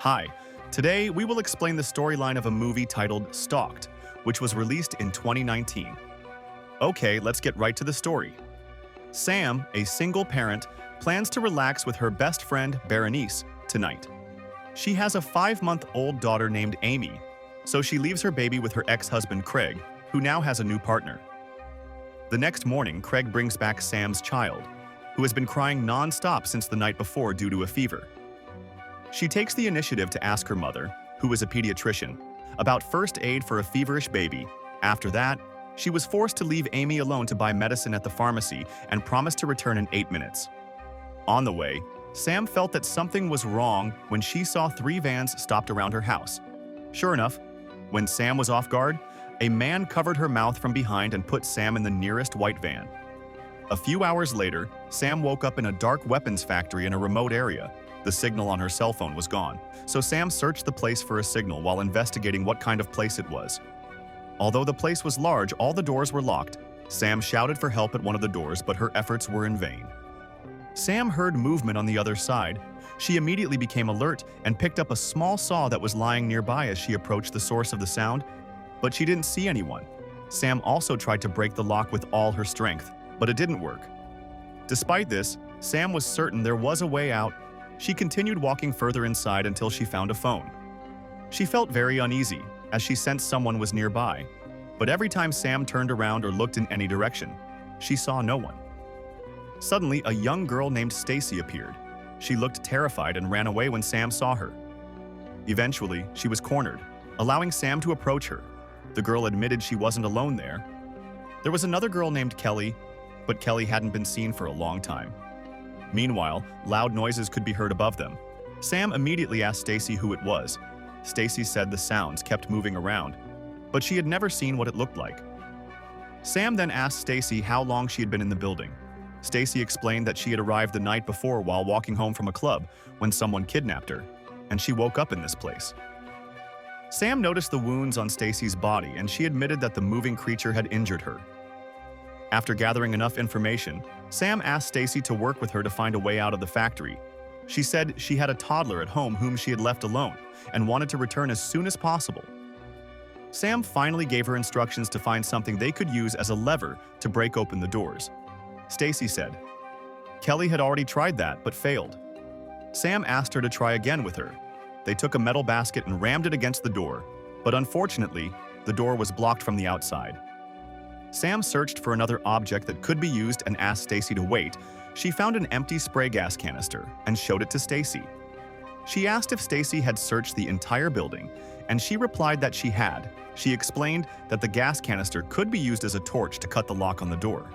Hi, today we will explain the storyline of a movie titled Stalked, which was released in 2019. Okay, let's get right to the story. Sam, a single parent, plans to relax with her best friend, Berenice, tonight. She has a 5-month-old daughter named Amy, so she leaves her baby with her ex-husband, Craig, who now has a new partner. The next morning, Craig brings back Sam's child, who has been crying non-stop since the night before due to a fever. She takes the initiative to ask her mother, who is a pediatrician, about first aid for a feverish baby. After that, she was forced to leave Amy alone to buy medicine at the pharmacy and promised to return in 8 minutes. On the way, Sam felt that something was wrong when she saw 3 vans stopped around her house. Sure enough, when Sam was off guard, a man covered her mouth from behind and put Sam in the nearest white van. A few hours later, Sam woke up in a dark weapons factory in a remote area. The signal on her cell phone was gone, so Sam searched the place for a signal while investigating what kind of place it was. Although the place was large, all the doors were locked. Sam shouted for help at one of the doors, but her efforts were in vain. Sam heard movement on the other side. She immediately became alert and picked up a small saw that was lying nearby as she approached the source of the sound, but she didn't see anyone. Sam also tried to break the lock with all her strength, but it didn't work. Despite this, Sam was certain there was a way out. She continued walking further inside until she found a phone. She felt very uneasy, as she sensed someone was nearby, but every time Sam turned around or looked in any direction, she saw no one. Suddenly, a young girl named Stacy appeared. She looked terrified and ran away when Sam saw her. Eventually, she was cornered, allowing Sam to approach her. The girl admitted she wasn't alone there. There was another girl named Kelly, but Kelly hadn't been seen for a long time. Meanwhile, loud noises could be heard above them. Sam immediately asked Stacy who it was. Stacy said the sounds kept moving around, but she had never seen what it looked like. Sam then asked Stacy how long she had been in the building. Stacy explained that she had arrived the night before while walking home from a club when someone kidnapped her, and she woke up in this place. Sam noticed the wounds on Stacy's body, and she admitted that the moving creature had injured her. After gathering enough information, Sam asked Stacy to work with her to find a way out of the factory. She said she had a toddler at home whom she had left alone and wanted to return as soon as possible. Sam finally gave her instructions to find something they could use as a lever to break open the doors. Stacy said Kelly had already tried that but failed. Sam asked her to try again with her. They took a metal basket and rammed it against the door, but unfortunately, the door was blocked from the outside. Sam searched for another object that could be used and asked Stacy to wait. She found an empty spray gas canister and showed it to Stacy. She asked if Stacy had searched the entire building, and she replied that she had. She explained that the gas canister could be used as a torch to cut the lock on the door.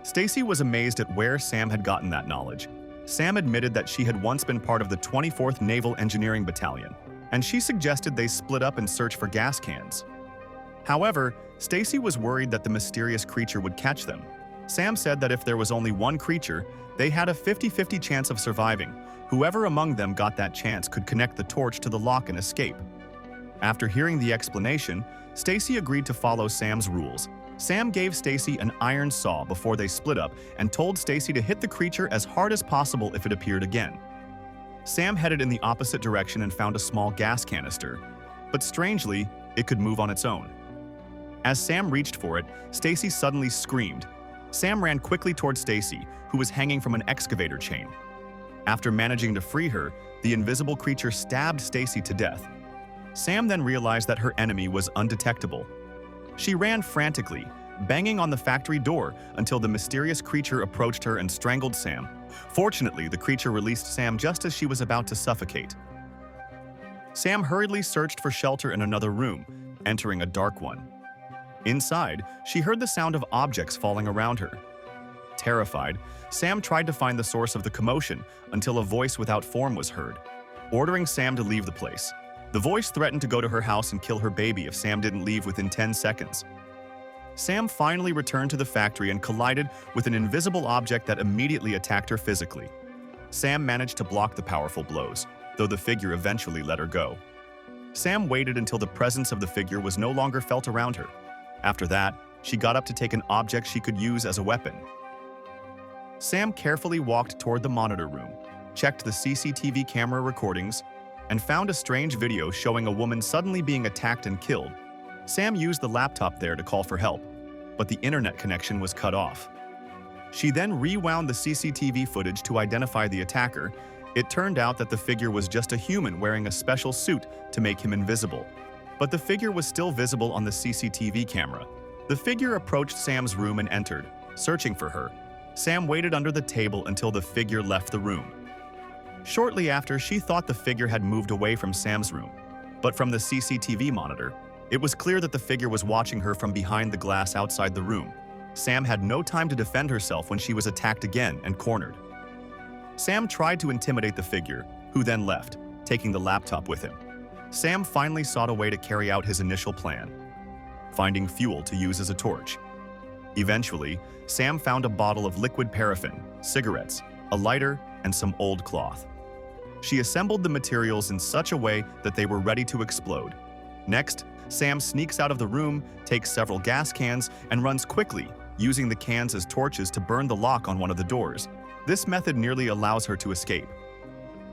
Stacy was amazed at where Sam had gotten that knowledge. Sam admitted that she had once been part of the 24th Naval Engineering Battalion, and she suggested they split up and search for gas cans. However, Stacy was worried that the mysterious creature would catch them. Sam said that if there was only one creature, they had a 50-50 chance of surviving. Whoever among them got that chance could connect the torch to the lock and escape. After hearing the explanation, Stacy agreed to follow Sam's rules. Sam gave Stacy an iron saw before they split up and told Stacy to hit the creature as hard as possible if it appeared again. Sam headed in the opposite direction and found a small gas canister, but strangely, it could move on its own. As Sam reached for it, Stacy suddenly screamed. Sam ran quickly toward Stacy, who was hanging from an excavator chain. After managing to free her, the invisible creature stabbed Stacy to death. Sam then realized that her enemy was undetectable. She ran frantically, banging on the factory door until the mysterious creature approached her and strangled Sam. Fortunately, the creature released Sam just as she was about to suffocate. Sam hurriedly searched for shelter in another room, entering a dark one. Inside, she heard the sound of objects falling around her. Terrified, Sam tried to find the source of the commotion until a voice without form was heard, ordering Sam to leave the place. The voice threatened to go to her house and kill her baby if Sam didn't leave within 10 seconds. Sam finally returned to the factory and collided with an invisible object that immediately attacked her physically. Sam managed to block the powerful blows, though the figure eventually let her go. Sam waited until the presence of the figure was no longer felt around her. After that, she got up to take an object she could use as a weapon. Sam carefully walked toward the monitor room, checked the CCTV camera recordings, and found a strange video showing a woman suddenly being attacked and killed. Sam used the laptop there to call for help, but the internet connection was cut off. She then rewound the CCTV footage to identify the attacker. It turned out that the figure was just a human wearing a special suit to make him invisible. But the figure was still visible on the CCTV camera. The figure approached Sam's room and entered, searching for her. Sam waited under the table until the figure left the room. Shortly after, she thought the figure had moved away from Sam's room, but from the CCTV monitor, it was clear that the figure was watching her from behind the glass outside the room. Sam had no time to defend herself when she was attacked again and cornered. Sam tried to intimidate the figure, who then left, taking the laptop with him. Sam finally sought a way to carry out his initial plan, finding fuel to use as a torch. Eventually, Sam found a bottle of liquid paraffin, cigarettes, a lighter, and some old cloth. She assembled the materials in such a way that they were ready to explode. Next, Sam sneaks out of the room, takes several gas cans, and runs quickly, using the cans as torches to burn the lock on one of the doors. This method nearly allows her to escape.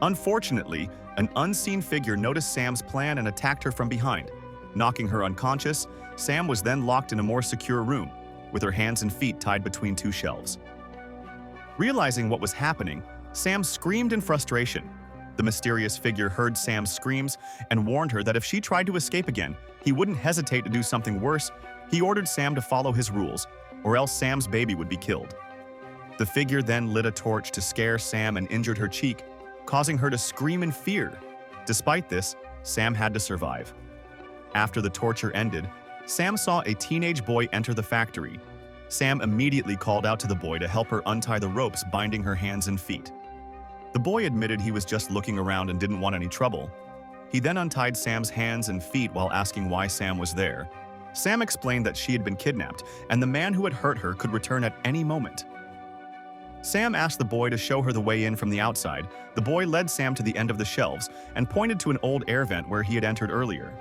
Unfortunately, an unseen figure noticed Sam's plan and attacked her from behind. Knocking her unconscious, Sam was then locked in a more secure room, with her hands and feet tied between two shelves. Realizing what was happening, Sam screamed in frustration. The mysterious figure heard Sam's screams and warned her that if she tried to escape again, he wouldn't hesitate to do something worse. He ordered Sam to follow his rules, or else Sam's baby would be killed. The figure then lit a torch to scare Sam and injured her cheek, causing her to scream in fear. Despite this, Sam had to survive. After the torture ended, Sam saw a teenage boy enter the factory. Sam immediately called out to the boy to help her untie the ropes binding her hands and feet. The boy admitted he was just looking around and didn't want any trouble. He then untied Sam's hands and feet while asking why Sam was there. Sam explained that she had been kidnapped and the man who had hurt her could return at any moment. Sam asked the boy to show her the way in from the outside. The boy led Sam to the end of the shelves and pointed to an old air vent where he had entered earlier.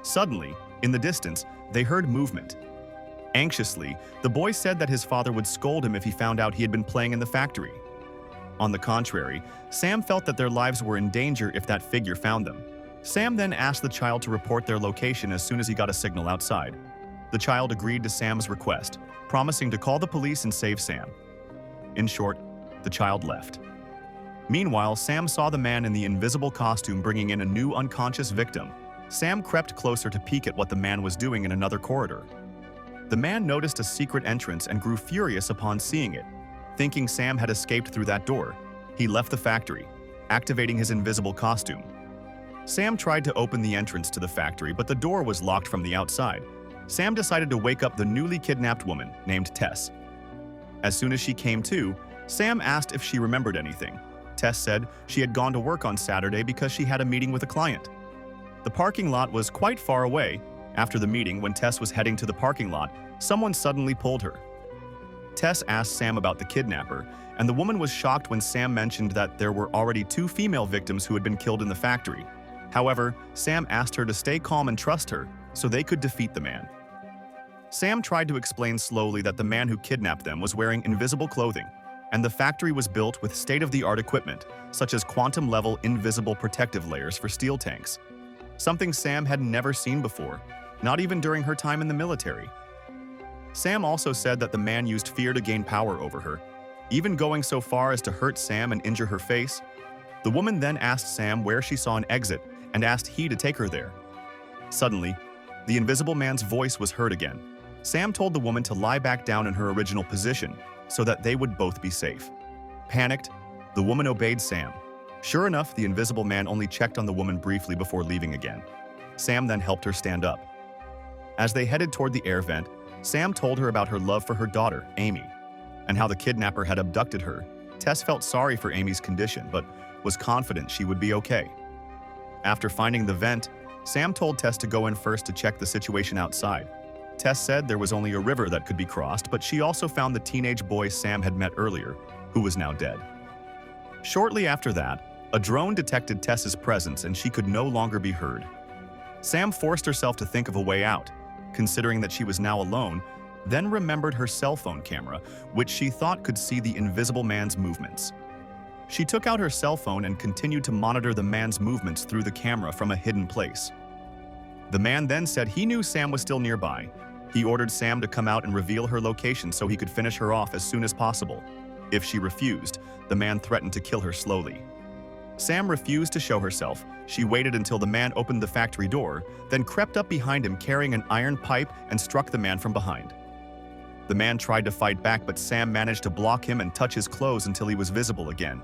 Suddenly, in the distance, they heard movement. Anxiously, the boy said that his father would scold him if he found out he had been playing in the factory. On the contrary, Sam felt that their lives were in danger if that figure found them. Sam then asked the child to report their location as soon as he got a signal outside. The child agreed to Sam's request, promising to call the police and save Sam. In short, the child left. Meanwhile, Sam saw the man in the invisible costume bringing in a new unconscious victim. Sam crept closer to peek at what the man was doing in another corridor. The man noticed a secret entrance and grew furious upon seeing it. Thinking Sam had escaped through that door, he left the factory, activating his invisible costume. Sam tried to open the entrance to the factory, but the door was locked from the outside. Sam decided to wake up the newly kidnapped woman named Tess. As soon as she came to, Sam asked if she remembered anything. Tess said she had gone to work on Saturday because she had a meeting with a client. The parking lot was quite far away. After the meeting, when Tess was heading to the parking lot, someone suddenly pulled her. Tess asked Sam about the kidnapper, and the woman was shocked when Sam mentioned that there were already 2 female victims who had been killed in the factory. However, Sam asked her to stay calm and trust her so they could defeat the man. Sam tried to explain slowly that the man who kidnapped them was wearing invisible clothing, and the factory was built with state-of-the-art equipment, such as quantum-level invisible protective layers for steel tanks. Something Sam had never seen before, not even during her time in the military. Sam also said that the man used fear to gain power over her, even going so far as to hurt Sam and injure her face. The woman then asked Sam where she saw an exit and asked he to take her there. Suddenly, the invisible man's voice was heard again. Sam told the woman to lie back down in her original position so that they would both be safe. Panicked, the woman obeyed Sam. Sure enough, the invisible man only checked on the woman briefly before leaving again. Sam then helped her stand up. As they headed toward the air vent, Sam told her about her love for her daughter, Amy, and how the kidnapper had abducted her. Tess felt sorry for Amy's condition, but was confident she would be okay. After finding the vent, Sam told Tess to go in first to check the situation outside. Tess said there was only a river that could be crossed, but she also found the teenage boy Sam had met earlier, who was now dead. Shortly after that, a drone detected Tess's presence and she could no longer be heard. Sam forced herself to think of a way out, considering that she was now alone, then remembered her cell phone camera, which she thought could see the invisible man's movements. She took out her cell phone and continued to monitor the man's movements through the camera from a hidden place. The man then said he knew Sam was still nearby. He ordered Sam to come out and reveal her location so he could finish her off as soon as possible. If she refused, the man threatened to kill her slowly. Sam refused to show herself. She waited until the man opened the factory door, then crept up behind him carrying an iron pipe and struck the man from behind. The man tried to fight back, but Sam managed to block him and touch his clothes until he was visible again.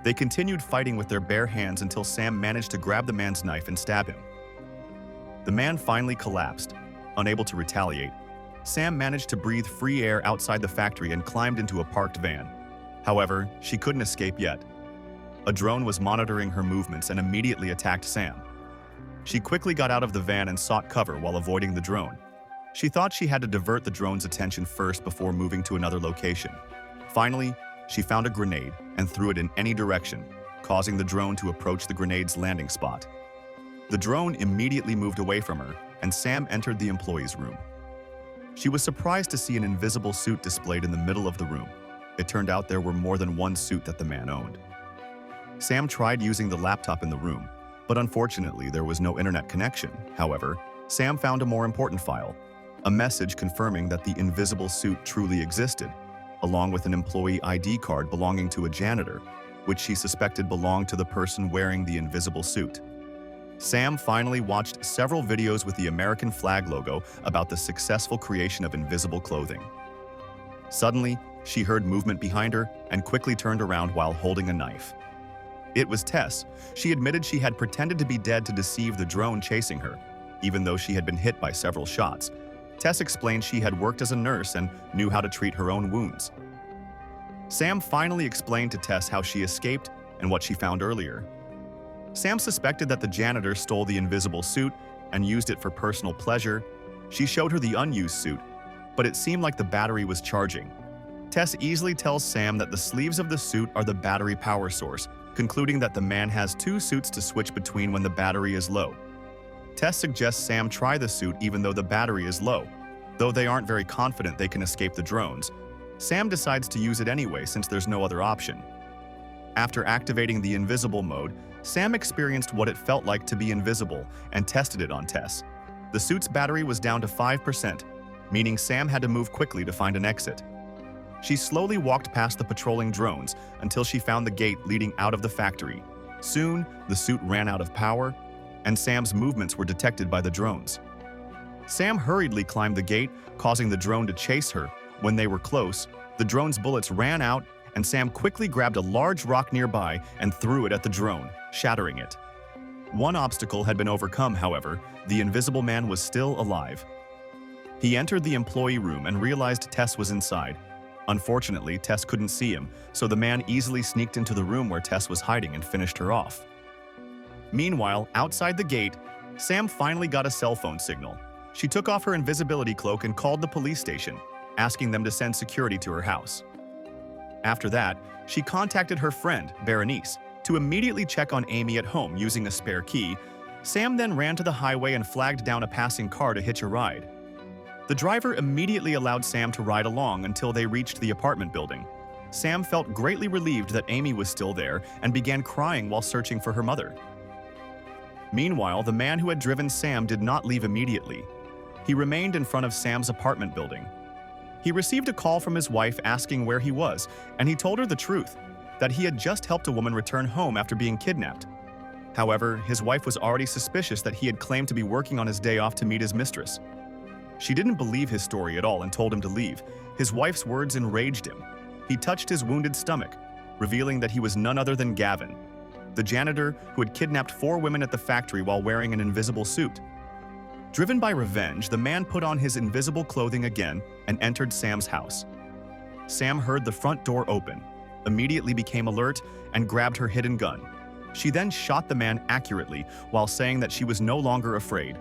They continued fighting with their bare hands until Sam managed to grab the man's knife and stab him. The man finally collapsed. Unable to retaliate, Sam managed to breathe free air outside the factory and climbed into a parked van. However, she couldn't escape yet. A drone was monitoring her movements and immediately attacked Sam. She quickly got out of the van and sought cover while avoiding the drone. She thought she had to divert the drone's attention first before moving to another location. Finally, she found a grenade and threw it in any direction, causing the drone to approach the grenade's landing spot. The drone immediately moved away from her, and Sam entered the employee's room. She was surprised to see an invisible suit displayed in the middle of the room. It turned out there were more than one suit that the man owned. Sam tried using the laptop in the room, but unfortunately there was no internet connection. However, Sam found a more important file, a message confirming that the invisible suit truly existed, along with an employee ID card belonging to a janitor, which she suspected belonged to the person wearing the invisible suit. Sam finally watched several videos with the American flag logo about the successful creation of invisible clothing. Suddenly, she heard movement behind her and quickly turned around while holding a knife. It was Tess. She admitted she had pretended to be dead to deceive the drone chasing her, even though she had been hit by several shots. Tess explained she had worked as a nurse and knew how to treat her own wounds. Sam finally explained to Tess how she escaped and what she found earlier. Sam suspected that the janitor stole the invisible suit and used it for personal pleasure. She showed her the unused suit, but it seemed like the battery was charging. Tess easily tells Sam that the sleeves of the suit are the battery power source, concluding that the man has two suits to switch between when the battery is low. Tess suggests Sam try the suit even though the battery is low. Though they aren't very confident they can escape the drones, Sam decides to use it anyway since there's no other option. After activating the invisible mode, Sam experienced what it felt like to be invisible and tested it on Tess. The suit's battery was down to 5%, meaning Sam had to move quickly to find an exit. She slowly walked past the patrolling drones until she found the gate leading out of the factory. Soon, the suit ran out of power, and Sam's movements were detected by the drones. Sam hurriedly climbed the gate, causing the drone to chase her. When they were close, the drone's bullets ran out, and Sam quickly grabbed a large rock nearby and threw it at the drone, shattering it. One obstacle had been overcome, however. The invisible man was still alive. He entered the employee room and realized Tess was inside. Unfortunately, Tess couldn't see him, so the man easily sneaked into the room where Tess was hiding and finished her off. Meanwhile, outside the gate, Sam finally got a cell phone signal. She took off her invisibility cloak and called the police station, asking them to send security to her house. After that, she contacted her friend, Berenice, to immediately check on Amy at home using a spare key. Sam then ran to the highway and flagged down a passing car to hitch a ride. The driver immediately allowed Sam to ride along until they reached the apartment building. Sam felt greatly relieved that Amy was still there and began crying while searching for her mother. Meanwhile, the man who had driven Sam did not leave immediately. He remained in front of Sam's apartment building. He received a call from his wife asking where he was, and he told her the truth, that he had just helped a woman return home after being kidnapped. However, his wife was already suspicious that he had claimed to be working on his day off to meet his mistress. She didn't believe his story at all and told him to leave. His wife's words enraged him. He touched his wounded stomach, revealing that he was none other than Gavin, the janitor who had kidnapped 4 women at the factory while wearing an invisible suit. Driven by revenge, the man put on his invisible clothing again and entered Sam's house. Sam heard the front door open, immediately became alert, and grabbed her hidden gun. She then shot the man accurately while saying that she was no longer afraid.